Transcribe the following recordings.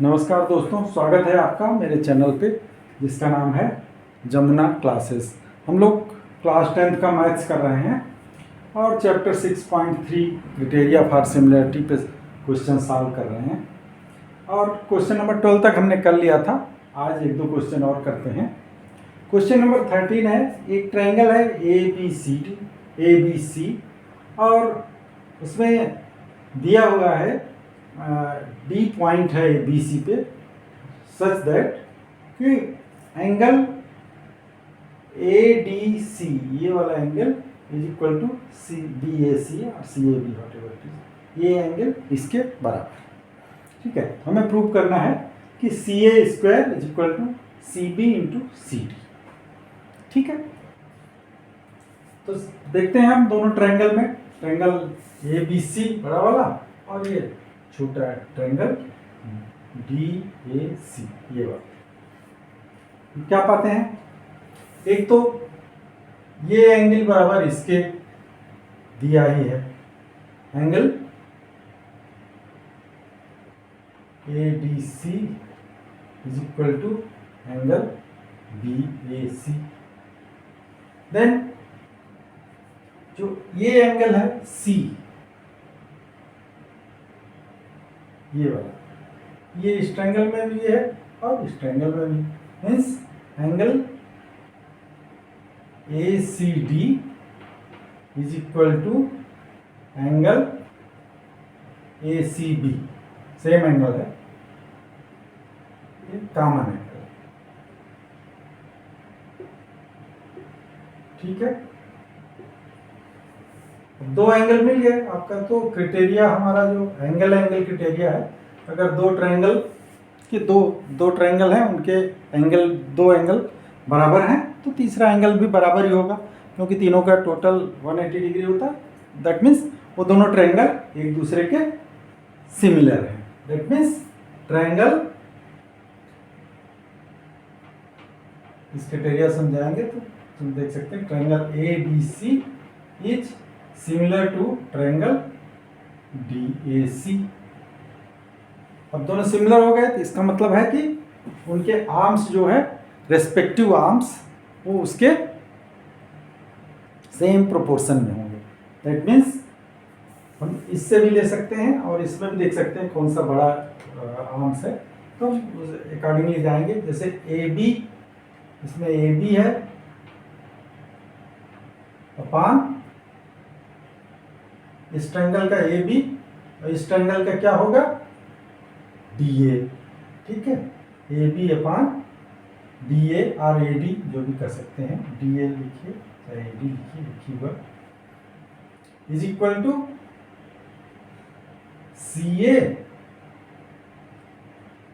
नमस्कार दोस्तों, स्वागत है आपका मेरे चैनल पे जिसका नाम है जमुना क्लासेस। हम लोग क्लास 10th का मैथ्स कर रहे हैं और चैप्टर 6.3 क्राइटेरिया फॉर सिमिलरिटी पे क्वेश्चन सॉल्व कर रहे हैं। और क्वेश्चन नंबर 12 तक हमने कर लिया था। आज एक दो क्वेश्चन और करते हैं। क्वेश्चन नंबर 13 है, एक ट्रायंगल है ए बी सी और उसमें दिया हुआ है डी पॉइंट है बी सी पे, सच दैट कि एंगल ए डी सी, ये वाला angle is equal to C B A C और C A B whatever, ये एंगल इसके बराबर। ठीक है, हमें प्रूव करना है कि C A square is equal to C B into C D. ठीक है, तो देखते हैं हम दोनों ट्रायंगल में, ट्रायंगल ए बी सी बड़ा वाला और ये छोटा ट्रायंगल डी ए सी, ये वाला। क्या पाते हैं, एक तो ये एंगल बराबर इसके दिया ही है, angle A D C is equal to angle B A C. Then जो ये एंगल है सी, ये वाला, ये इस ट्रायंगल में भी है और इस ट्रायंगल में भी, means angle A C D is equal to angle A C B, same angle है, ये कॉमन एंगल। ठीक है, दो एंगल मिल गए आपका। तो क्राइटेरिया हमारा जो एंगल क्राइटेरिया है, अगर दो ट्रायंगल के दो ट्रायंगल हैं, उनके एंगल, दो एंगल बराबर हैं तो तीसरा एंगल भी बराबर ही होगा, क्योंकि तीनों का टोटल 180 डिग्री होता है। दैट मीन्स वो दोनों ट्रायंगल एक दूसरे के सिमिलर हैं। दैट मीन्स ट्रायंगल, इस क्राइटेरिया समझाएंगे तो तुम देख सकते हैं, triangle A B C is similar to triangle D A C. अब दोनों सिमिलर हो गए तो इसका मतलब है कि उनके आर्म्स जो है, रेस्पेक्टिव आर्म्स, वो उसके सेम प्रोपोर्शन में होंगे। दैट मीन्स हम इससे भी ले सकते हैं और इसमें भी देख सकते हैं कौन सा बड़ा आर्म्स है, तो अकॉर्डिंगली जाएंगे। जैसे ए बी, इसमें ए बी है अपान इस ट्रायंगल का ए बी और इस ट्रायंगल का क्या होगा, डी ए। ठीक है, A B upon D A और ए डी जो भी कर सकते हैं, डी ए लिखिए चाहे ए डी लिखिए हुआ, इज इक्वल टू सी ए,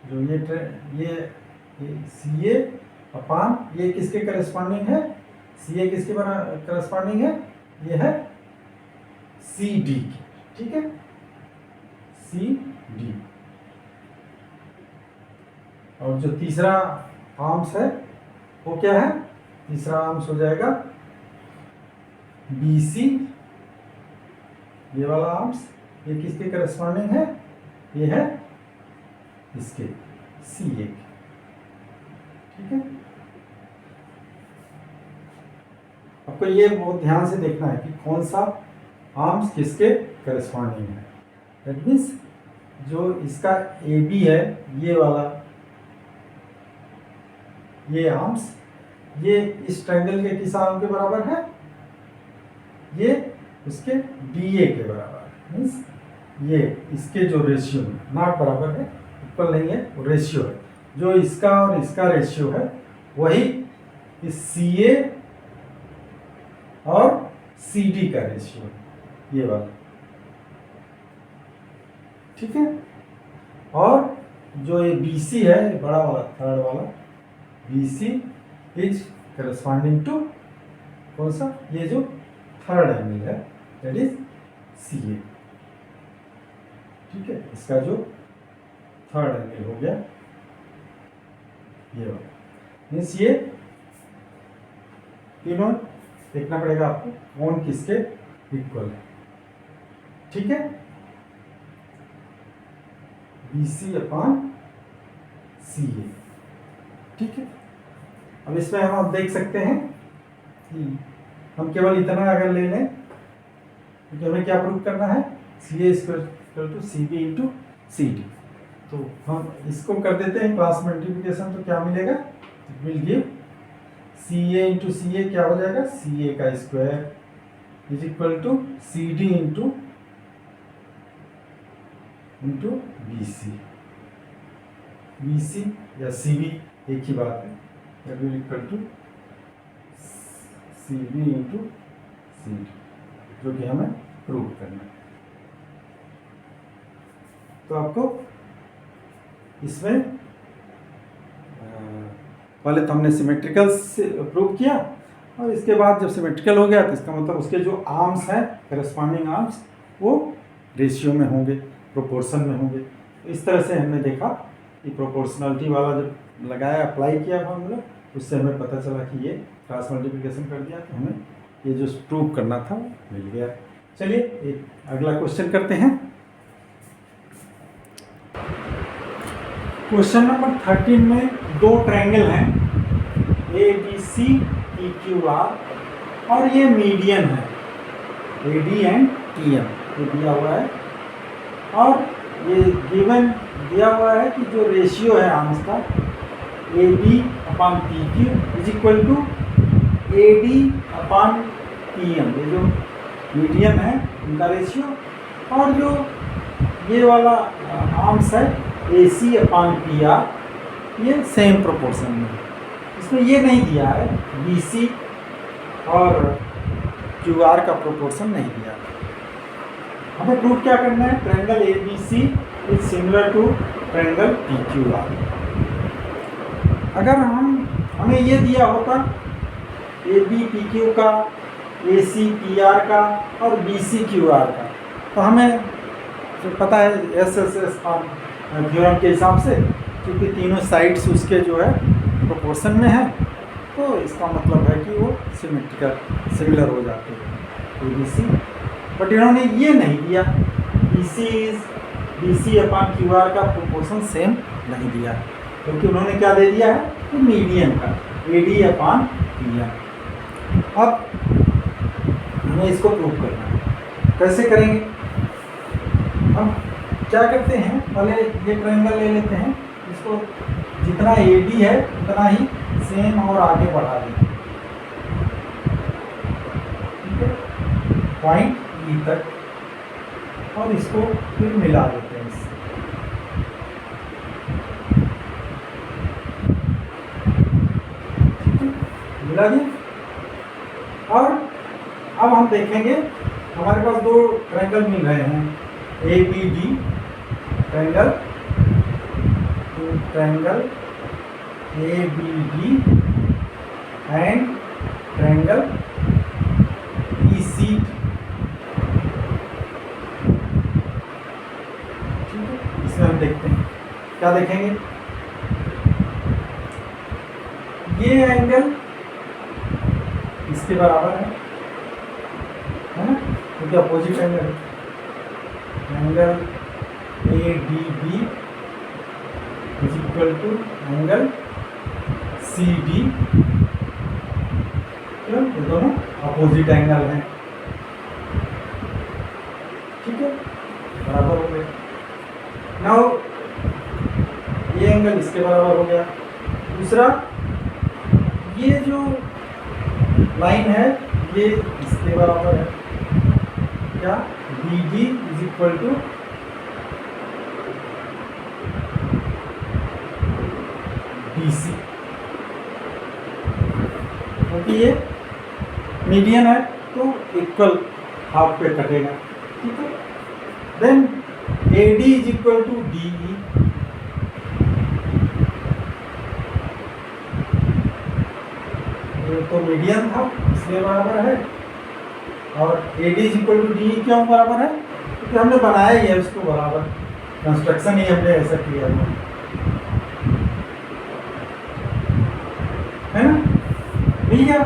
जो ये सी ए अपान, ये किसके करस्पॉन्डिंग है, सी ए किसके करस्पॉन्डिंग है, ये है सी डी। ठीक है, सी डी। और जो तीसरा आर्म्स है वो क्या है, तीसरा आर्म्स हो जाएगा बी सी, ये वाला आर्म्स, ये किसके करस्पॉन्डिंग है, ये है इसके सी ए। ठीक है, आपको ये बहुत ध्यान से देखना है कि कौन सा आर्म्स किसके करस्पॉन्डिंग है। दैट मीन्स जो इसका ए बी है, ये वाला, ये आर्म्स, ये इस ट्रायंगल के किस आर्म के बराबर है, ये उसके डी ए के बराबर है। मीन्स ये इसके जो रेशियो में, नॉट बराबर है, इक्वल नहीं है, वो रेशियो है, जो इसका और इसका रेशियो है वही इस सी ए और सी डी का रेशियो है, ये वाला। ठीक है, और जो ये बी सी है, ये बड़ा वाला, थर्ड वाला B C is corresponding to कौन सा, ये जो थर्ड एंगल है, दैट इज सी ए। ठीक है, इसका जो थर्ड एंगल हो गया ये वाला। मीन्स ये तीनों देखना पड़ेगा आपको कौन किसके इक्वल है। ठीक है, बी सी अपान CA। ठीक है, अब इसमें हम आप देख सकते हैं कि हम केवल इतना अगर ले लें तो हमें क्या प्रूव करना है, CA equal to CB into CD। तो हम इसको कर देते हैं क्रॉस मल्टीप्लिकेशन, तो क्या मिलेगा, will give CA into CA क्या हो जाएगा, CA का square is equal to CD into BC या CB एक ही बात है, will equal to CB into CD, जो कि हमें प्रूव करना है। तो आपको इसमें पहले तो हमने सिमेट्रिकल से प्रूव किया, और इसके बाद जब सिमेट्रिकल हो गया तो इसका मतलब उसके जो आर्म्स हैं, करस्पॉन्डिंग आर्म्स, वो रेशियो में होंगे, प्रोपोर्शन में होंगे। तो इस तरह से हमने देखा कि प्रोपोर्शनलिटी वाला जब लगाया, अप्लाई किया फॉर्मूला, उससे हमें पता चला कि ये क्रॉस मल्टीप्लिकेशन कर दिया तो हमें ये जो प्रूव करना था वो मिल गया। चलिए एक अगला क्वेश्चन करते हैं। क्वेश्चन नंबर 13 में दो ट्रायंगल हैं ABC PQR, और ये मीडियन है AD एंड TM, ये दिया हुआ है, और ये गिवन दिया हुआ है कि जो रेशियो है आर्म्स का AB upon PQ is equal to AD upon PM, ये जो मीडियन है इनका रेशियो, और जो ये वाला आर्म्स है AC अपॉन PR, ये सेम प्रोपोर्शन में है। इसमें ये नहीं दिया है BC और QR का प्रोपोर्शन नहीं दिया है। हमें प्रूव क्या करना है, triangle ABC is similar to triangle PQR। अगर हमें ये दिया होता AB PQ का, AC PR का और BC QR का, तो हमें तो पता है SSS थ्योरम के हिसाब से, क्योंकि तीनों साइड्स उसके जो है प्रोपोर्शन में है, तो इसका मतलब है कि वो सिमिलर हो जाते हैं ABC। बट इन्होंने ये नहीं दिया, BC अपॉन QR का प्रोपोर्शन सेम नहीं दिया, क्योंकि उन्होंने क्या दे दिया है, तो मीडियन का AD अपॉन PR। अब हमें इसको प्रूव करना है, कैसे करेंगे, हम क्या करते हैं, पहले ये ट्रायंगल ले लेते हैं, इसको जितना AD है उतना ही सेम और आगे बढ़ा देंगे, ठीक है, पॉइंट E तक, और इसको फिर मिला देते हैं इससे। मिला दिया, और अब हम देखेंगे हमारे पास दो ट्रायंगल मिल रहे हैं, ABD triangle, triangle ABD and triangle EC। ठीक है, इसमें हम देखते हैं क्या देखेंगे, ये एंगल इसके बराबर है ना, क्योंकि अपोजिट एंगल है, angle ADB is equal to angle CD, ये दोनों अपोजिट एंगल हैं, ठीक है, बराबर हो गए। नाउ ये एंगल इसके बराबर हो गया। दूसरा, ये जो लाइन है ये इसके बराबर है, क्या, BD is equal to BC, क्योंकि ये मीडियन है तो इक्वल हाफ पे कटेगा, ठीक है। Then AD is equal to DE, ये तो मीडियन था इसलिए बराबर है, और AD is equal to DE क्यों बराबर है, क्योंकि हमने बनाया ही है उसको बराबर, कंस्ट्रक्शन ही हमने ऐसा किया है ना, मिल गया।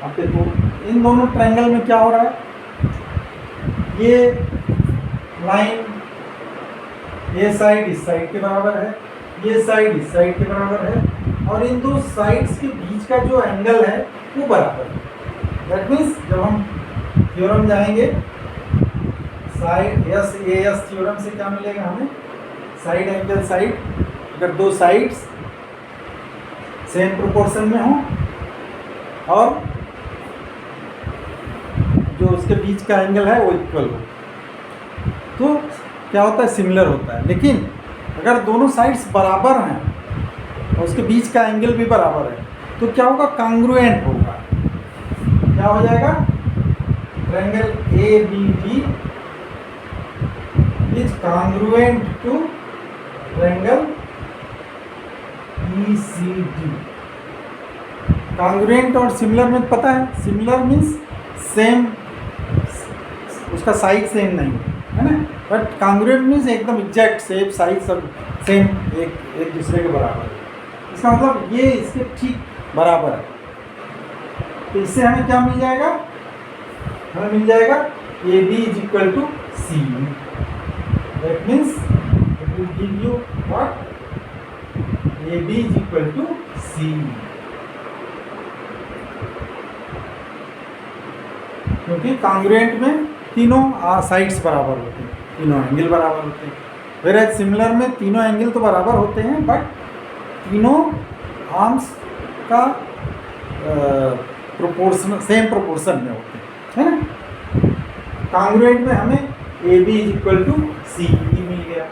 अब देखो इन दोनों ट्रायंगल में क्या हो रहा है, ये लाइन ये साइड इस साइड के बराबर है, ये साइड इस साइड के बराबर है और इन दो साइड्स के बीच का जो एंगल है वो बराबर है। दैट मीन्स जब हम थ्योरम जाएंगे साइड एस थ्योरम से क्या मिलेगा हमें, साइड एंगल साइड, अगर दो साइड्स सेम प्रोपोर्शन में हो और जो उसके बीच का एंगल है वो इक्वल हो तो क्या होता है, सिमिलर होता है। लेकिन अगर दोनों साइड्स बराबर हैं और उसके बीच का एंगल भी बराबर है तो क्या होगा, कांग्रुएंट होगा। क्या हो जाएगा, triangle A B D is congruent to triangle E C D. Congruent और सिमिलर में पता है, सिमिलर मीन्स सेम, उसका साइज सेम नहीं है ना, बट कांग्रुएंट मीन्स एकदम एग्जैक्ट सेम साइज सब सेम एक दूसरे के बराबर है। इसका मतलब ये इसके ठीक बराबर है। तो इससे हमें क्या मिल जाएगा, हमें मिल जाएगा A B is equal to C. That means it will give you what, A B is equal to C. क्योंकि कांग्रुएंट में तीनों साइड्स बराबर होते हैं, तीनों एंगल बराबर होते हैं। वेयर सिमिलर में तीनों एंगल तो बराबर होते हैं बट तीनों आर्म्स का प्रोपोर्शन सेम प्रोपोर्शन में होते हैं, है ना। कांग्रुएंट में हमें A B is equal to C मिल गया,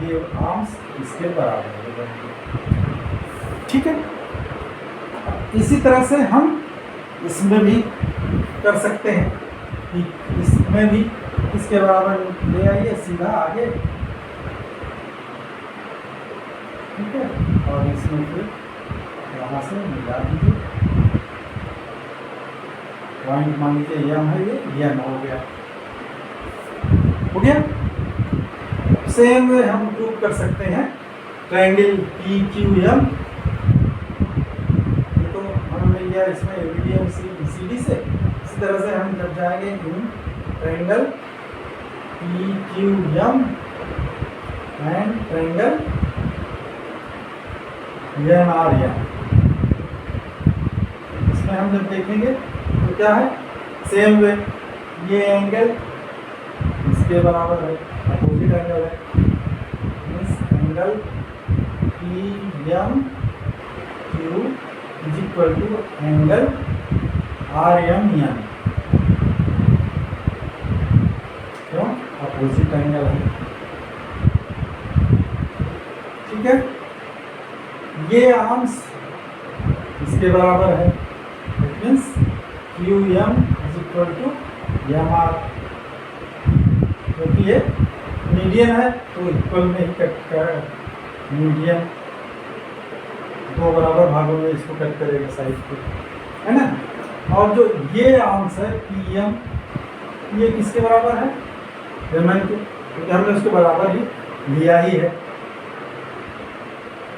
ये आर्म्स इसके बराबर हो जाएंगे, ठीक है। इसी तरह से हम इसमें भी कर सकते हैं कि इसमें भी इसके बराबर ले आइए सीधा आगे, ठीक है, और इसमें फिर यहाँ से मिला दीजिए। पॉइंट मान लीजिए यम है, ये यम हो गया, हो गया। सेम वे हम प्रूव कर सकते हैं ट्रायंगल पी क्यू एम, ये तो हमें मिल गया इसमें एबीडीएम सी डी से। इसी तरह से हम जब जाएंगे इन triangle P Q M and triangle N R M, इसमें हम जब देखेंगे तो क्या है, सेम वे ये एंगल इसके बराबर है, अपोजिट एंगल है, इस angle P M Q is equal to angle R M N, क्यों, अपोजिट एंगल है, ठीक है। ये आर्म्स इसके बराबर है, it means Q M is equal to M R, क्योंकि ये मीडियन है तो इक्वल में ही कट कर, मीडियन दो बराबर भागों में इसको कट करेगा साइड को, है ना। और जो ये आर्म्स है पी एम, ये किसके बराबर है, एम एन के, क्योंकि हमने उसके बराबर ही लिया ही है।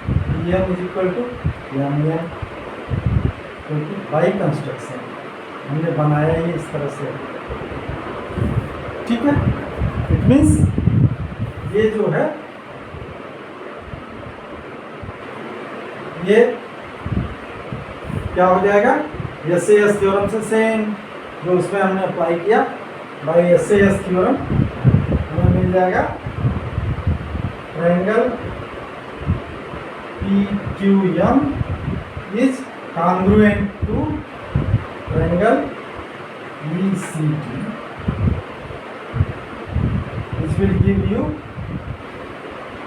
P M is equal to M N, क्योंकि बाई कंस्ट्रक्शन हमने बनाया ही इस तरह से, ठीक है। इट मीन्स ये जो है ये क्या हो जाएगा, एस ए एस थ्योरम से सेम जो उसमें हमने अप्लाई किया by S A S theorem, हमें मिल जाएगा triangle P Q M is congruent to triangle E C D, which will give you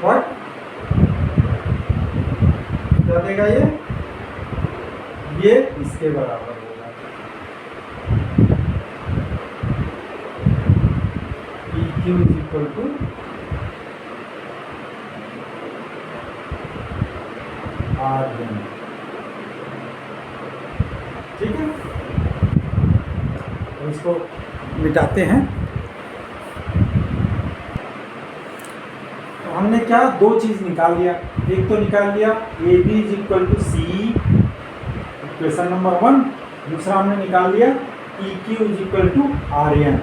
what, क्या देगा ये इसके बराबर होगा, P Q is equal to R N, ठीक है। तो इसको मिटाते हैं। तो हमने क्या, दो चीज निकाल लिया, एक तो निकाल लिया A B is equal to C, equation number 1, दूसरा हमने निकाल लिया E Q is equal to R N,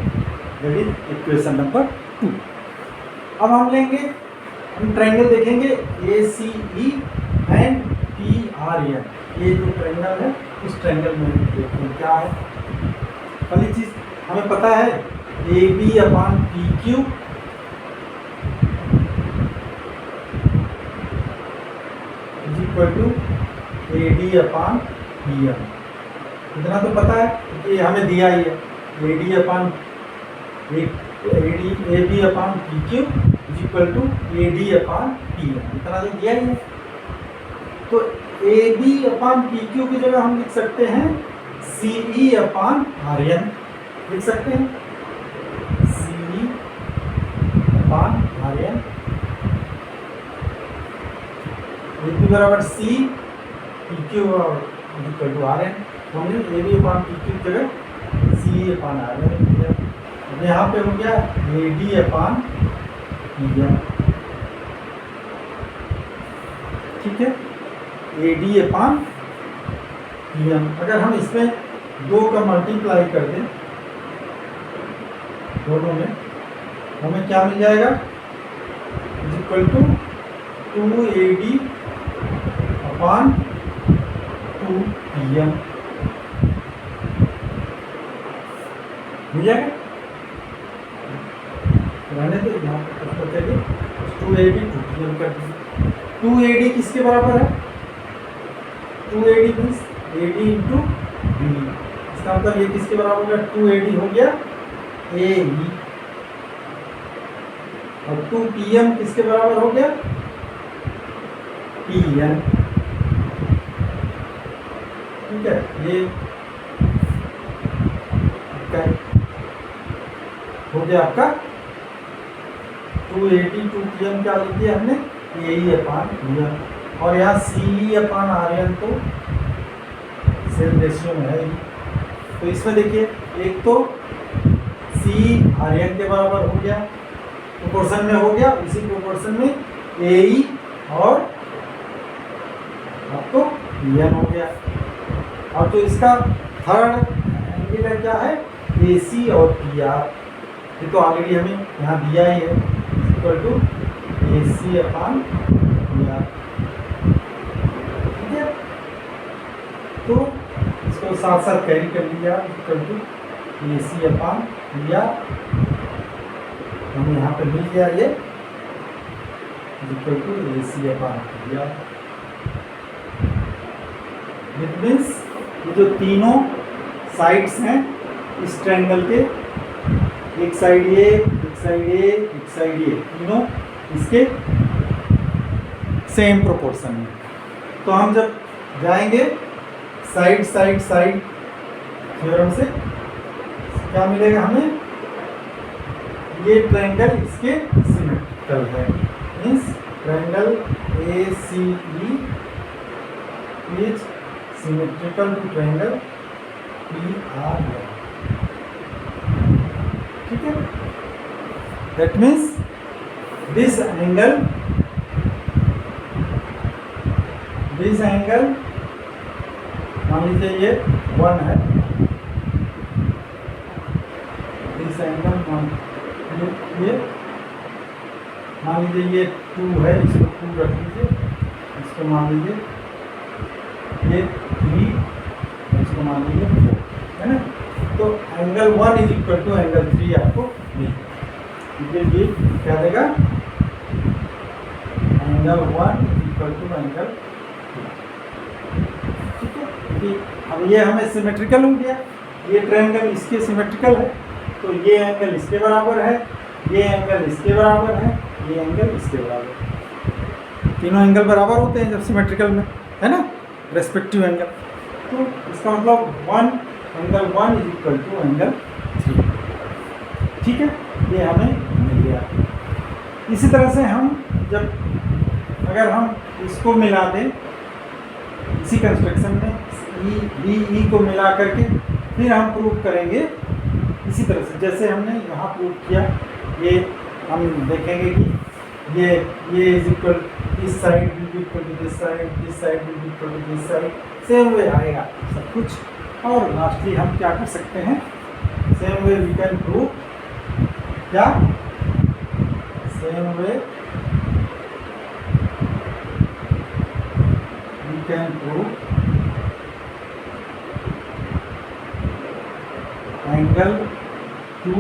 that is equation number 2। अब हम लेंगे हम ट्रायंगल देखेंगे A C E and P R N, ये जो ट्रायंगल है उस ट्रायंगल में देखते हैं क्या है। पहली चीज हमें पता है A B upon P Q is equal to A D upon B M, इतना तो पता है कि हमें दिया ही है। A D upon A B upon P Q is equal to A D upon P M, इतना तो दिया ही है। तो A B upon P Q की जगह हम लिख सकते हैं सी ई अपान आर एन, लिख सकते हैं सी ई अपान आर एन बराबर C P Q equal to R N. तो हमने A B upon P Q की जगह सी ई अपान आर एन लिख दिया। यहाँ पे हो गया A D upon P M, ठीक है, A D upon P M. अगर हम इसमें 2 का मल्टीप्लाई कर दें दोनों में, हमें क्या मिल जाएगा is equal to 2 A D upon 2 P M मिल जाएगा। रहने दो, यहाँ पर बताइए 2 ए डी 2 पी एम कर दीजिए। 2 ए डी किसके बराबर है, 2 A D means A D into B, इसका मतलब ये किसके बराबर है, 2 ए डी हो गया ए ई, और 2 पी एम किसके बराबर हो गया पी एन, ठीक है। ये हो गया आपका 2 ए डी 2 पी एम, क्या लिख दिया हमने ए ई अपान पी एम, और यहाँ सी ई अपान आर एन तो सेम रेशियो में है। तो इसमें देखिए एक तो सी आर एन के बराबर हो गया, प्रोपोर्शन में हो गया, इसी प्रोपोर्शन में ए ई और आपको पी एन हो गया। और तो इसका थर्ड एंगल है क्या है ए सी और पी आर, ये तो ऑलरेडी हमें यहाँ दिया ही है equal to A C upon P R, ठीक है। तो इसको साथ साथ कैरी कर लिया equal to A C upon P R, हमें यहाँ पे मिल गया ये equal to A C upon P R. It means ये जो तीनों साइड्स हैं इस ट्रायंगल के, एक साइड ये, एक साइड ये, एक साइड ये, तीनों इसके सेम प्रोपोर्शन में। तो हम जब जाएंगे साइड साइड साइड थ्योरम से क्या मिलेगा हमें, ये ट्रायंगल इसके सिमेट्रिकल है, means triangle A C E is symmetrical to triangle P R N, ठीक है। दैट मीन्स दिस एंगल मान लीजिए ये 1 है, दिस एंगल ये मान लीजिए ये 2 है, इसको 2 रख लीजिए, इसको मान लीजिए ये 3, इसको मान लीजिए 4, है ना। तो angle 1 is equal to angle 3 आपको मिल, ये क्या देगा, angle 1 is equal to angle 2, ठीक है। क्योंकि अब ये हमें सिमेट्रिकल हो गया, ये ट्रायंगल इसके सिमेट्रिकल है, तो ये एंगल इसके बराबर है, ये एंगल इसके बराबर है, ये एंगल इसके बराबर है। तीनों एंगल बराबर होते हैं जब सिमेट्रिकल में, है ना, रेस्पेक्टिव एंगल। तो इसका मतलब angle 1 is equal to angle 3, ठीक है, ये हमें मिल गया। इसी तरह से हम जब अगर हम इसको मिला दें इसी कंस्ट्रक्शन में ई बी ई को मिला करके फिर हम प्रूव करेंगे इसी तरह से जैसे हमने यहाँ प्रूव किया। ये हम देखेंगे कि ये is equal, this side will be equal to this side, this side will be equal to this side, same way आएगा सब कुछ। और लास्टली हम क्या कर सकते हैं, same way we can prove क्या, same way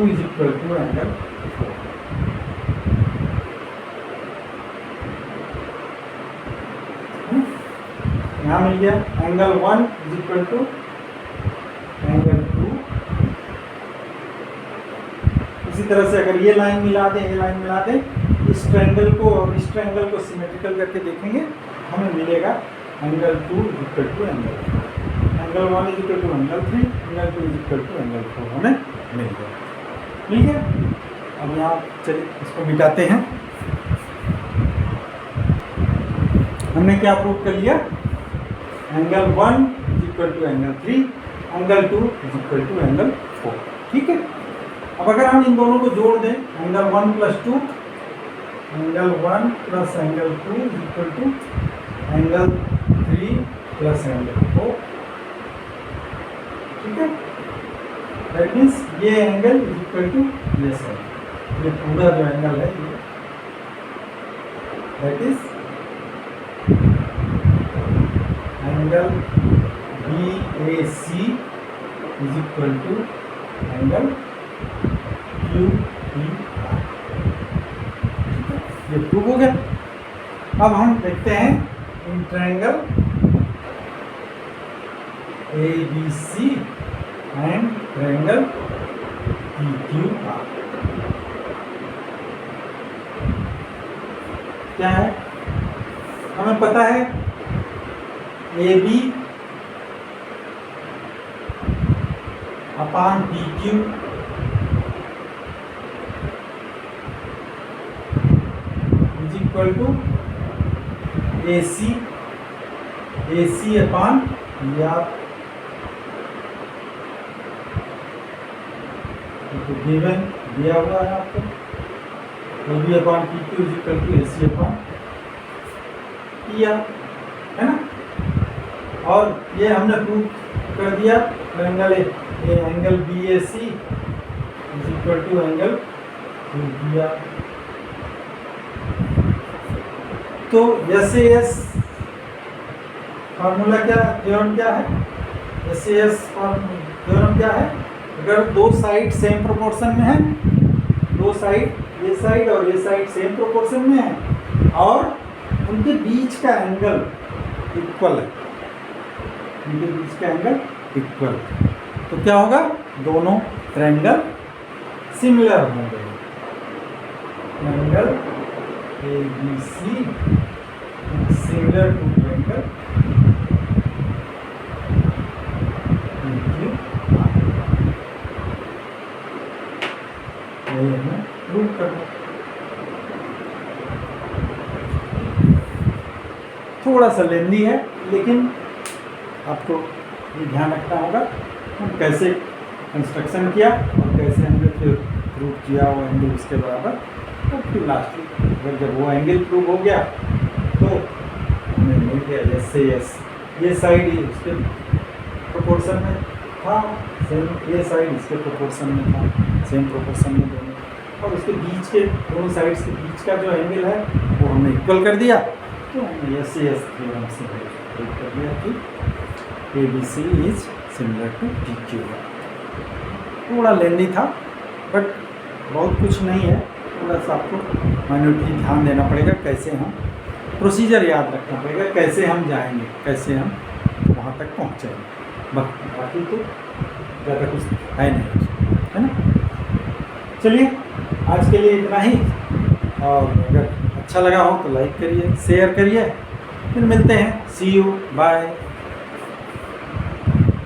2 is equal to angle 4। यहाँ मिल गया angle 1 is equal to angle 2। इसी तरह से अगर ये लाइन मिला दें, ये लाइन मिला दें, इस ट्रायंगल को और इस ट्रायंगल को सिमेट्रिकल करके देखेंगे, हमें मिलेगा angle 2 is equal to angle 4, angle 1 is equal to angle 3, angle 2 is equal to angle 4 हमें मिल गया। अब यहाँ चलिए इसको मिटाते हैं। हमने क्या प्रूव कर लिया? Angle 1 is equal to angle 3, angle 2 is equal to angle 4। ठीक है। अब अगर हम इन दोनों को जोड़ दें, angle 1 plus 2, angle 1 plus angle 2 is equal to angle 3 plus angle 4। ठीक है। दैट मीन्स ये एंगल इज इक्वल टू ये साइड, ये पूरा जो एंगल है ये, that is angle BAC is equal to angle QPR। ये प्रूव हो गया। अब हम देखते हैं इन triangle ABC and triangle PQR क्या है। हमें पता है AB upon PQ is equal to AC upon PR। तो गिवन दिया हुआ है आपको, AB upon PQ is equal to AC upon PR, है ना। और ये हमने प्रूव कर दिया angle angle BAC is equal to angle QPR। तो SAS फार्मूला क्या, थ्योरम क्या है? SAS थ्योरम क्या है? अगर दो साइड सेम प्रोपोर्शन में है, दो साइड ये साइड और ये साइड सेम प्रोपोर्शन में है और उनके बीच का एंगल इक्वल है, उनके बीच का एंगल इक्वल, तो क्या होगा? दोनों ट्रायंगल सिमिलर होंगे। Triangle ABC similar to triangle PQR। यही हमें प्रूव करना। थोड़ा सा लेंदी है, लेकिन आपको ये ध्यान रखना होगा हम कैसे कंस्ट्रक्शन किया और कैसे हमने फिर प्रूव किया वो एंगल उसके बराबर। तो फिर लास्ट में जब वो एंगल प्रूव हो गया तो हमें मिल गया SAS। ये साइड उसके प्रोपोर्शन में था, सेम ये साइड इसके प्रोपोर्शन में था, सेम प्रोपोर्शन में दोनों, और उसके बीच के दोनों साइड्स के बीच का जो एंगल है वो हमने इक्वल कर दिया। तो हमने SAS थ्योरम से प्रूव कर दिया कि ABC is similar to PQR। थोड़ा लेंदी था बट बहुत कुछ नहीं है, थोड़ा सा आपको माइन्यूटली ध्यान देना पड़ेगा, कैसे हम प्रोसीजर याद रखना पड़ेगा, कैसे हम जाएंगे, कैसे हम वहाँ तक पहुँचेंगे। बाकी तो ज़्यादा कुछ है नहीं, है ना। चलिए आज के लिए इतना ही, और अगर अच्छा लगा हो तो लाइक करिए, शेयर करिए। फिर मिलते हैं। सी यू, बाय।